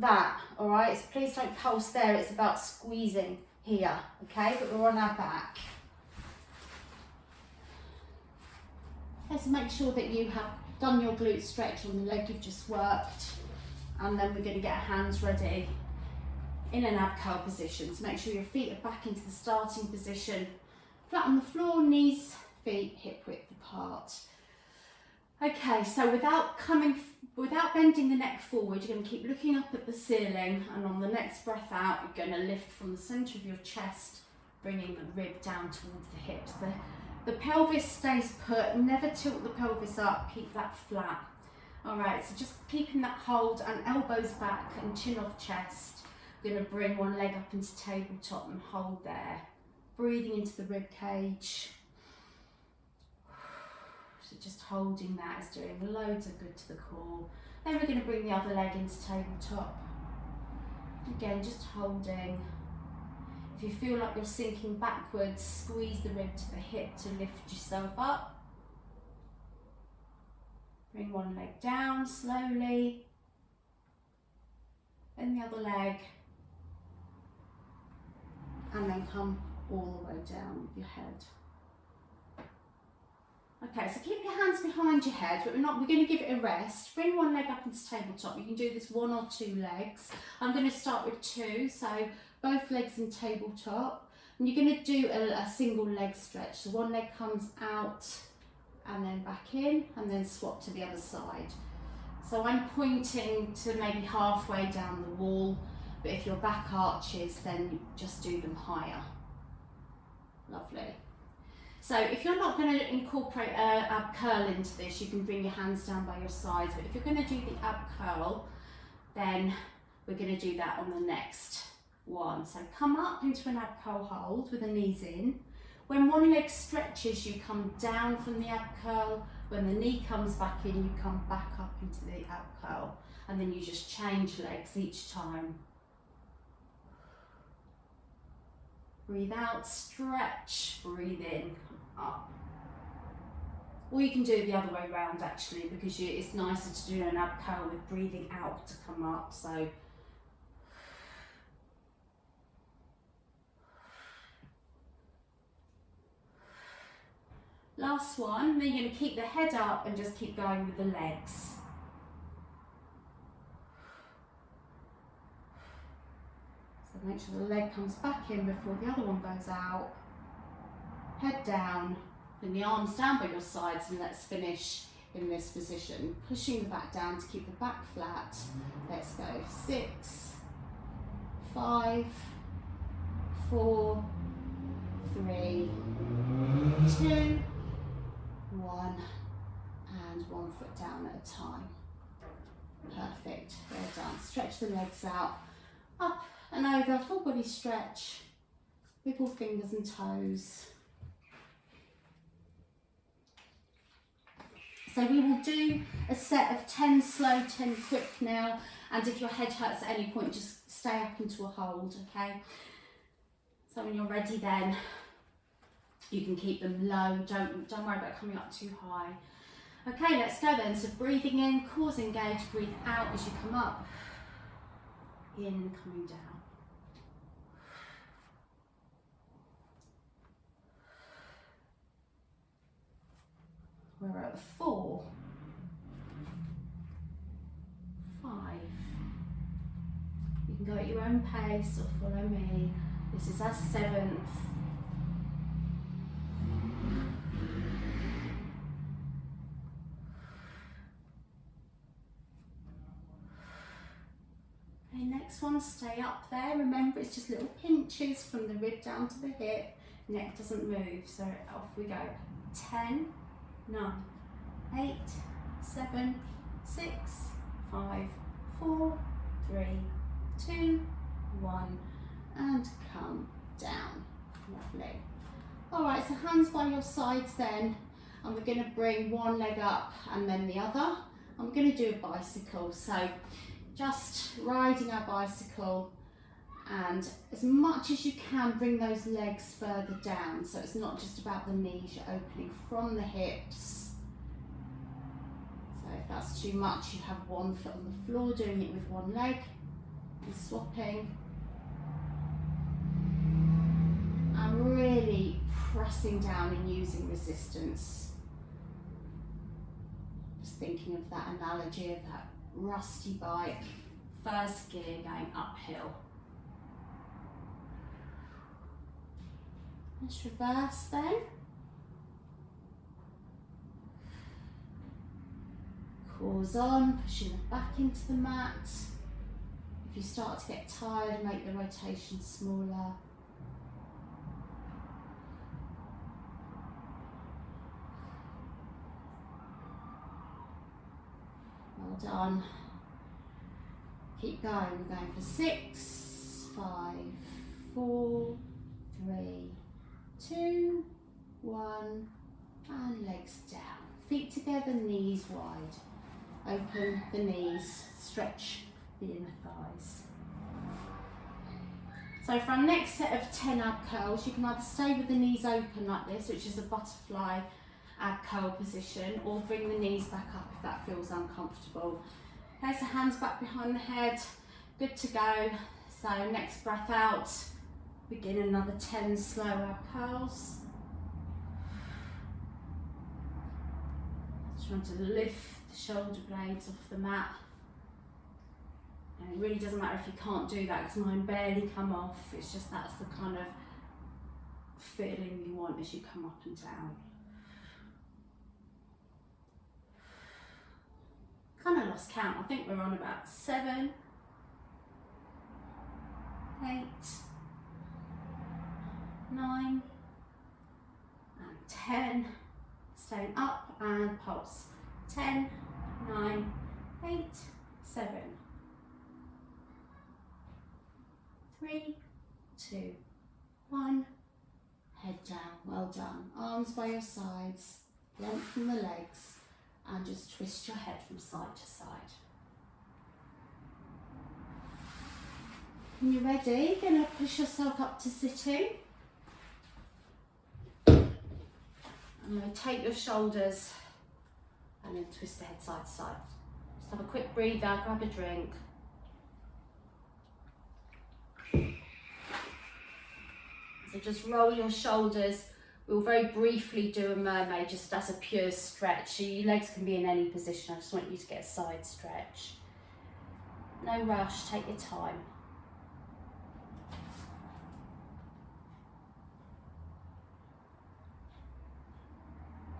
that, all right? So please don't pulse there, it's about squeezing here, okay? But we're on our back. Okay, so make sure that you have done your glute stretch on the leg you've just worked, and then we're going to get our hands ready in an ab curl position. So make sure your feet are back into the starting position, flat on the floor, knees, feet hip width apart. Okay, so without bending the neck forward, you're going to keep looking up at the ceiling, and on the next breath out, you're going to lift from the centre of your chest, bringing the rib down towards the hips. The pelvis stays put, never tilt the pelvis up, keep that flat. All right, so just keeping that hold and elbows back and chin off chest. We're going to bring one leg up into tabletop and hold there. Breathing into the rib cage. So just holding that is doing loads of good to the core. Then we're going to bring the other leg into tabletop. Again, just holding. If you feel like you're sinking backwards, squeeze the rib to the hip to lift yourself up. Bring one leg down slowly. Then the other leg. And then come all the way down with your head. Okay, so keep your hands behind your head, but we're going to give it a rest. Bring one leg up into tabletop. You can do this one or two legs. I'm going to start with two, so both legs in tabletop. And you're going to do a single leg stretch. So one leg comes out and then back in, and then swap to the other side. So I'm pointing to maybe halfway down the wall, but if your back arches, then just do them higher. Lovely. So if you're not going to incorporate an ab curl into this, you can bring your hands down by your sides, but if you're going to do the ab curl, then we're going to do that on the next one. So come up into an ab curl hold with the knees in. When one leg stretches, you come down from the ab curl. When the knee comes back in, you come back up into the ab curl, and then you just change legs each time. Breathe out, stretch, breathe in, up. Or you can do it the other way around actually, because it's nicer to do an ab curl with breathing out to come up. So last one, then you're going to keep the head up and just keep going with the legs. So make sure the leg comes back in before the other one goes out. Head down, then the arms down by your sides, and let's finish in this position. Pushing the back down to keep the back flat. Let's go. 6, 5, 4, 3, 2, 1, and one foot down at a time. Perfect, well done. Stretch the legs out, up and over, full body stretch, wiggle fingers and toes. So we will do a set of 10 slow, 10 quick now, and if your head hurts at any point, just stay up into a hold, okay? So when you're ready then, you can keep them low, don't worry about coming up too high. Okay, let's go then. So breathing in, cores engaged, breathe out as you come up, in, coming down. We're at 4, 5. You can go at your own pace or follow me. This is our 7th. Okay, next one, stay up there. Remember, it's just little pinches from the rib down to the hip. Neck doesn't move, so off we go. 10, 9, 8, 7, 6, 5, 4, 3, 2, 1, and come down. Lovely. All right, so hands by your sides then, and we're going to bring one leg up and then the other, and we're going to do a bicycle. So just riding our bicycle, and as much as you can, bring those legs further down. So it's not just about the knees, you're opening from the hips. So if that's too much, you have one foot on the floor, doing it with one leg. and swapping. And really pressing down and using resistance. Just thinking of that analogy of that rusty bike, first gear going uphill. Let's reverse then. Cores on, pushing it back into the mat. If you start to get tired, make the rotation smaller. Well done. Keep going. We're going for 6, 5, 4, 3, 2, 1, and legs down. Feet together, knees wide. Open the knees, stretch the inner thighs. So for our next set of 10 ab curls, you can either stay with the knees open like this, which is a butterfly ab curl position, or bring the knees back up if that feels uncomfortable. Okay, so hands back behind the head, good to go. So next breath out, begin another 10 slow ab curls. Trying to lift the shoulder blades off the mat. And it really doesn't matter if you can't do that because mine barely come off. It's just that's the kind of feeling you want as you come up and down. Kind of lost count. I think we're on about 7, 8, 9, and 10. Staying up and pulse. 10, 9, 8, 7, 3, 2, 1. Head down. Well done. Arms by your sides. Lengthen the legs and just twist your head from side to side. When you're ready, you're going to push yourself up to sitting. And rotate your shoulders and then twist the head side to side. Just have a quick breathe out, grab a drink. So just roll your shoulders. We'll very briefly do a mermaid just as a pure stretch. So your legs can be in any position. I just want you to get a side stretch. No rush, take your time.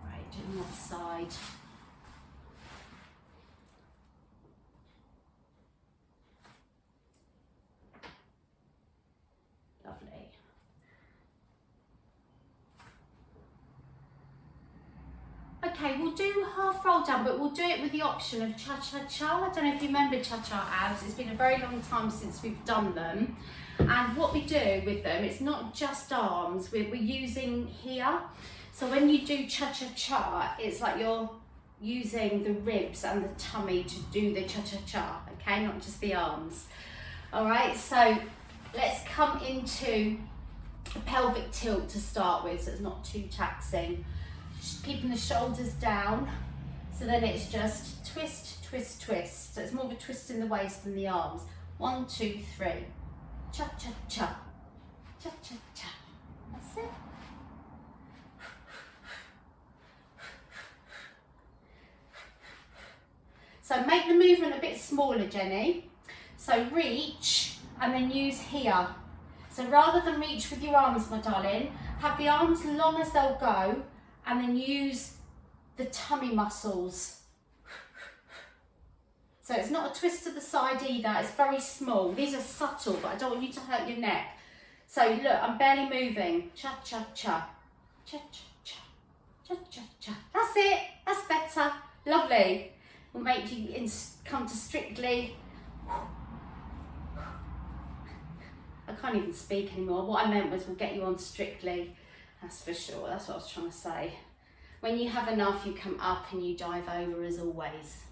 Right, do the other side. Lovely. Okay, we'll do half roll down, but we'll do it with the option of cha-cha-cha. I don't know if you remember cha-cha abs. It's been a very long time since we've done them. And what we do with them, it's not just arms, we're using here. So when you do cha-cha-cha, it's like you're using the ribs and the tummy to do the cha-cha-cha, okay? Not just the arms. All right, so let's come into a pelvic tilt to start with, so it's not too taxing. Just keeping the shoulders down, so then it's just twist, twist, twist. So it's more of a twist in the waist than the arms. 1, 2, 3. Cha-cha-cha. Cha-cha-cha. That's it. So make the movement a bit smaller, Jenny. So reach and then use here. So rather than reach with your arms, my darling, have the arms long as they'll go, and then use the tummy muscles. So it's not a twist to the side either, it's very small. These are subtle, but I don't want you to hurt your neck. So look, I'm barely moving. Cha-cha-cha, cha-cha-cha, cha-cha-cha. That's it, that's better. Lovely. We'll make you come to strictly. I can't even speak anymore. What I meant was we'll get you on strictly. That's for sure, that's what I was trying to say. When you have enough, you come up and you dive over as always.